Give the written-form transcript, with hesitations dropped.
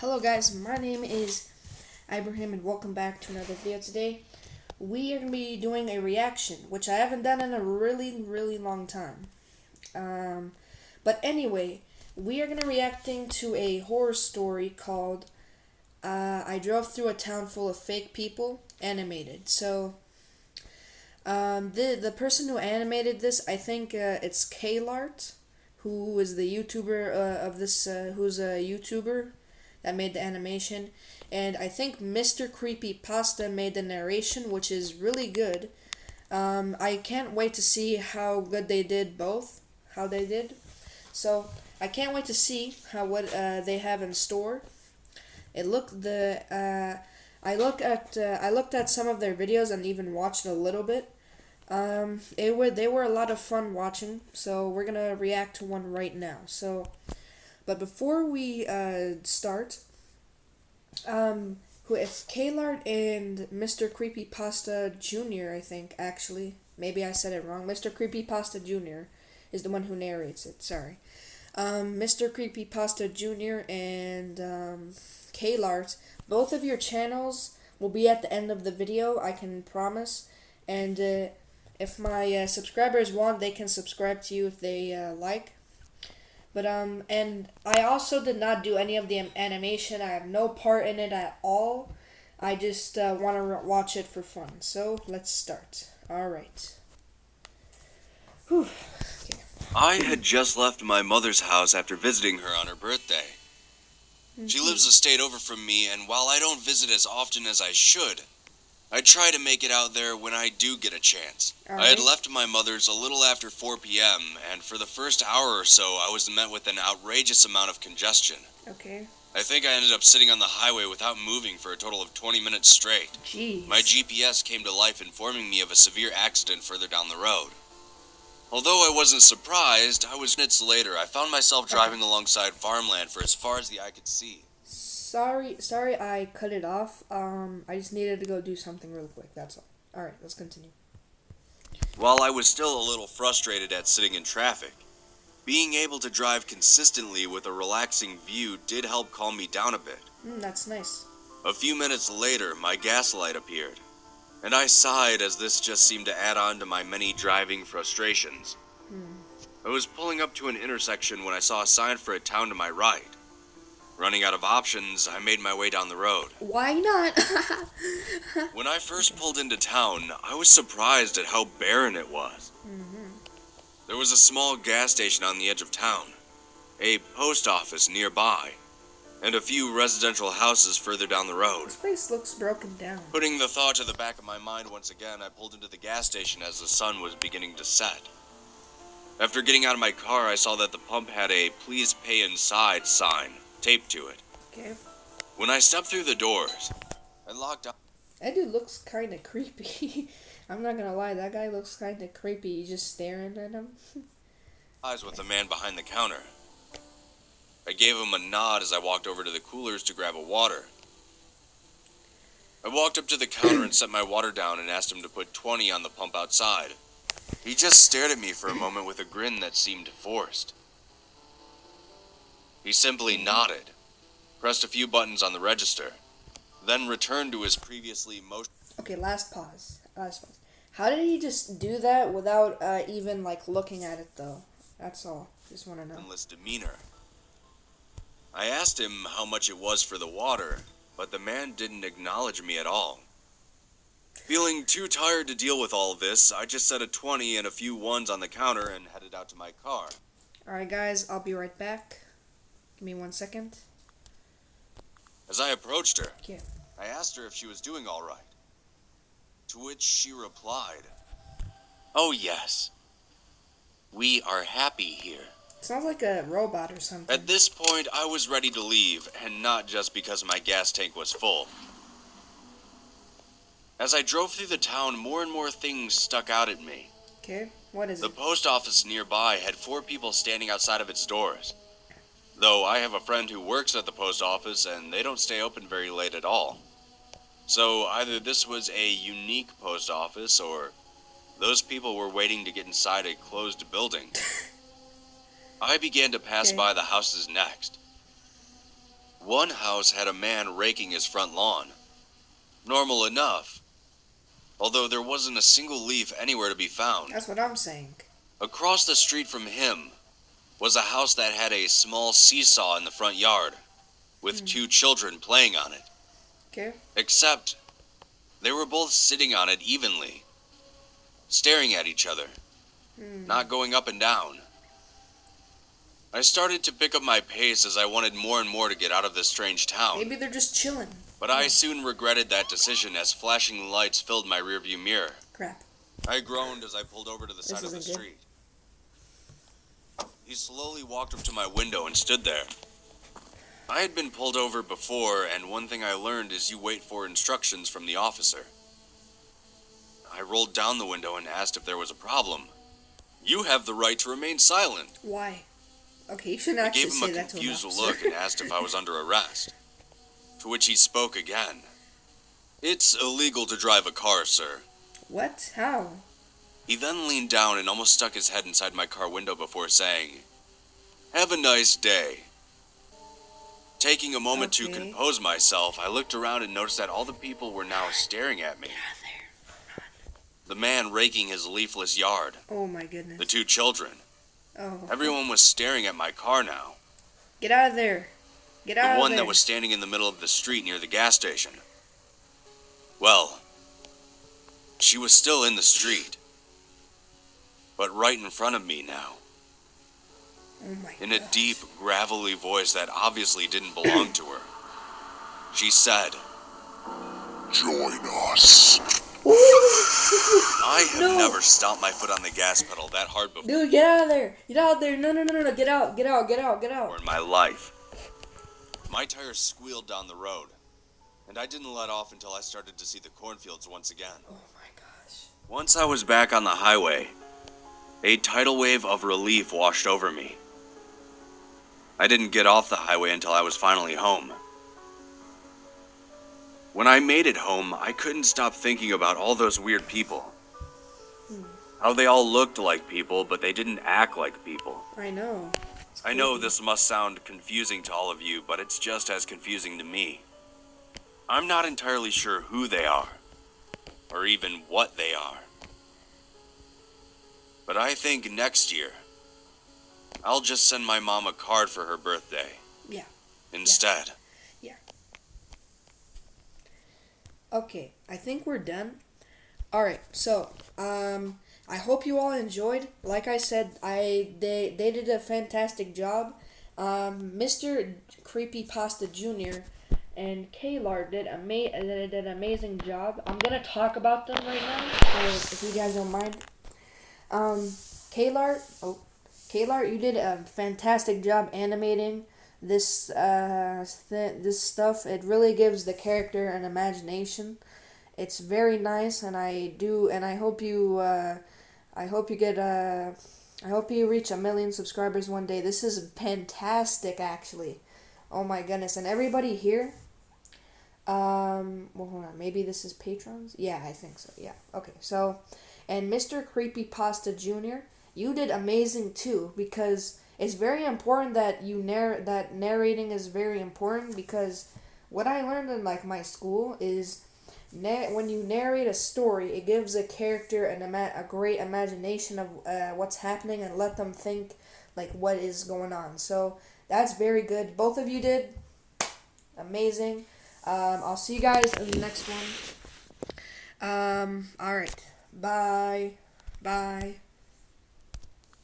Hello guys, my name is Ibrahim and welcome back to another video. Today we are going to be doing a reaction, which I haven't done in a really long time. But anyway, we are going to be reacting to a horror story called I Drove Through a Town Full of Fake People, animated. So the person who animated this, I think it's Kaylart, who is the YouTuber of this, who's a YouTuber that made the animation, and I think Mr. CreepyPasta made the narration, which is really good. I can't wait to see how good they did both, how they did. So I can't wait to see what they have in store. It looked I looked at some of their videos and even watched a little bit. They were a lot of fun watching, so we're gonna react to one right now. But before we start, if Kaylart and Mr. CreepyPastaJr, I think, actually, maybe I said it wrong. Mr. CreepyPastaJr is the one who narrates it. Sorry, Mr. CreepyPastaJr and Kaylart, both of your channels will be at the end of the video. I can promise, and if my subscribers want, they can subscribe to you if they like. But and I also did not do any of the animation. I have no part in it at all. I just want to watch it for fun. So let's start. All right. Whew. Okay. I had just left my mother's house after visiting her on her birthday. She lives a state over from me, and while I don't visit as often as I should, I try to make it out there when I do get a chance. I had left my mother's a little after 4 p.m., and for the first hour or so, I was met with an outrageous amount of congestion. Okay. I think I ended up sitting on the highway without moving for a total of 20 minutes straight. Jeez. My GPS came to life informing me of a severe accident further down the road. Although I wasn't surprised, minutes later, I found myself driving alongside farmland for as far as the eye could see. Sorry, I cut it off. I just needed to go do something real quick. That's all. All right, let's continue. While I was still a little frustrated at sitting in traffic, being able to drive consistently with a relaxing view did help calm me down a bit. That's nice. A few minutes later, my gas light appeared, and I sighed as this just seemed to add on to my many driving frustrations. I was pulling up to an intersection when I saw a sign for a town to my right. Running out of options, I made my way down the road. Why not? When I first pulled into town, I was surprised at how barren it was. There was a small gas station on the edge of town, a post office nearby, and a few residential houses further down the road. This place looks broken down. Putting the thought to the back of my mind once again, I pulled into the gas station as the sun was beginning to set. After getting out of my car, I saw that the pump had a "Please Pay Inside" sign taped to it. Okay. When I stepped through the doors, I locked up. That dude looks kind of creepy. I'm not gonna lie, that guy looks kind of creepy. You just staring at him. Eyes with the man behind the counter. I gave him a nod as I walked over to the coolers to grab a water. I walked up to the counter and set my water down and asked him to put 20 on the pump outside. He just stared at me for a moment with a grin that seemed forced. He simply nodded, pressed a few buttons on the register, then returned to his previously motion. Okay, last pause. How did he just do that without even like looking at it though? That's all. Just want to know. Demeanor. I asked him how much it was for the water, but the man didn't acknowledge me at all. Feeling too tired to deal with all this, I just set a 20 and a few ones on the counter and headed out to my car. Alright guys, I'll be right back. Give me 1 second. As I approached her, Yeah. I asked her if she was doing all right. To which she replied, "Oh yes, we are happy here." Sounds like a robot or something. At this point, I was ready to leave, and not just because my gas tank was full. As I drove through the town, more and more things stuck out at me. Okay, what is The it? post office nearby had 4 people standing outside of its doors. Though I have a friend who works at the post office, and they don't stay open very late at all. So either this was a unique post office, or those people were waiting to get inside a closed building. I began to pass by the houses next. One house had a man raking his front lawn. Normal enough, although there wasn't a single leaf anywhere to be found. That's what I'm saying. Across the street from him was a house that had a small seesaw in the front yard, with 2 children playing on it. Okay. Except, they were both sitting on it evenly, staring at each other, not going up and down. I started to pick up my pace as I wanted more and more to get out of this strange town. Maybe they're just chilling. But I soon regretted that decision as flashing lights filled my rearview mirror. Crap. I groaned as I pulled over to the side of the isn't good. street. He slowly walked up to my window and stood there. I had been pulled over before, and one thing I learned is you wait for instructions from the officer. I rolled down the window and asked if there was a problem. You have the right to remain silent. Why? Okay, you shouldn't actually say that to an officer. I gave him a confused look and asked if I was under arrest. To which he spoke again. It's illegal to drive a car, sir. What? How? He then leaned down and almost stuck his head inside my car window before saying, "Have a nice day." Taking a moment to compose myself, I looked around and noticed that all the people were now staring at me. Get out of there. The man raking his leafless yard. Oh my goodness. The 2 children. Oh. Everyone was staring at my car now. Get out of there. Get out of there. The one that was standing in the middle of the street near the gas station. Well, she was still in the street, but right in front of me now. Oh my In a deep, gravelly voice that obviously didn't belong to her. She said, "Join us." I have never stomped my foot on the gas pedal that hard before. Dude, get out of there. Get out of there. No. Get out. Get out. Get out. Get out. In my life. My tires squealed down the road, and I didn't let off until I started to see the cornfields once again. Oh my gosh. Once I was back on the highway, a tidal wave of relief washed over me. I didn't get off the highway until I was finally home. When I made it home, I couldn't stop thinking about all those weird people. How they all looked like people, but they didn't act like people. I know. I know this must sound confusing to all of you, but it's just as confusing to me. I'm not entirely sure who they are, or even what they are. But I think next year, I'll just send my mom a card for her birthday. Yeah. Instead. Yeah. Okay, I think we're done. Alright, so, I hope you all enjoyed. Like I said, they did a fantastic job. Mr. CreepyPastaJr. and Kaylart did an amazing job. I'm gonna talk about them right now, so if you guys don't mind. Kaylart, you did a fantastic job animating this this stuff. It really gives the character an imagination. It's very nice, and I hope you reach 1 million subscribers one day. This is fantastic, actually. Oh my goodness! And everybody here, well, hold on. Maybe this is patrons. Yeah, I think so. Yeah. Okay. So, and Mr. CreepyPastaJr., you did amazing too, because it's very important that that narrating is very important, because what I learned in like my school is when you narrate a story, it gives a character a great imagination of what's happening and let them think like what is going on. So that's very good. Both of you did amazing. I'll see you guys in the next one. All right. Bye. Bye.